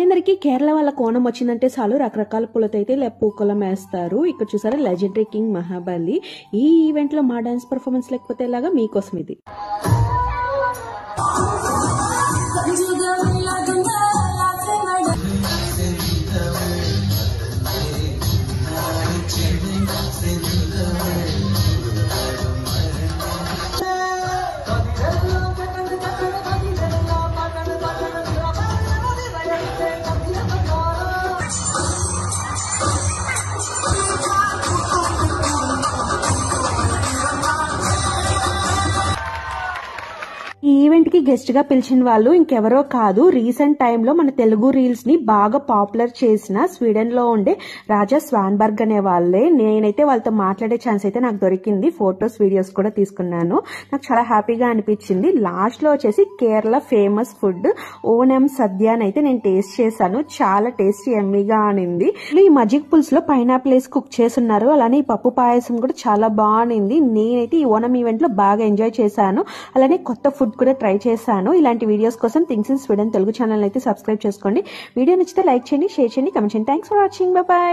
అందరికీ కేరళ వాళ్ళ కోణం వచ్చిందంటే చాలు రకరకాల పూలతో అయితే పూకలం వేస్తారు. ఇక్కడ చూసారా లెజెండరీ కింగ్ మహాబలి. ఈ ఈవెంట్ లో మా డాన్స్ పర్ఫార్మెన్స్ లేకపోతే ఎలాగా మీకోసం ఇది. ఈ ఈవెంట్ కి గెస్ట్ గా పిలిచిన వాళ్ళు ఇంకెవరో కాదు, రీసెంట్ టైంలో మన తెలుగు రీల్స్ ని బాగా పాపులర్ చేసిన స్వీడన్ లో ఉండే రాజా స్వాన్బర్గ్ అనే వాళ్ళే. నేనైతే వాళ్ళతో మాట్లాడే ఛాన్స్ అయితే నాకు దొరికింది. ఫొటోస్ వీడియోస్ కూడా తీసుకున్నాను. నాకు చాలా హ్యాపీగా అనిపించింది. లాస్ట్ లో వచ్చేసి కేరళ ఫేమస్ ఫుడ్ ఓనం సద్య అయితే నేను టేస్ట్ చేశాను. చాలా టేస్టీ ఎమ్మీగా అనింది. ఈ మజ్జిగ పులుసులో పైనాపిల్ వేసి కుక్ చేస్తున్నారు. అలానే ఈ పప్పు పాయసం కూడా చాలా బాగుంది. నేనైతే ఈ ఓనం ఈవెంట్ లో బాగా ఎంజాయ్ చేశాను. అలానే కొత్త ఫుడ్ కూడా ట్రై చేశాను. ఇలాంటి వీడియోస్ కోసం things in Sweden Telugu channel అయితే సబ్స్క్రైబ్ చేసుకోండి. వీడియో నచ్చితే లైక్ చేయండి, షేర్ చేయండి, కమెంట్ చేయండి. Thanks for watching. By by.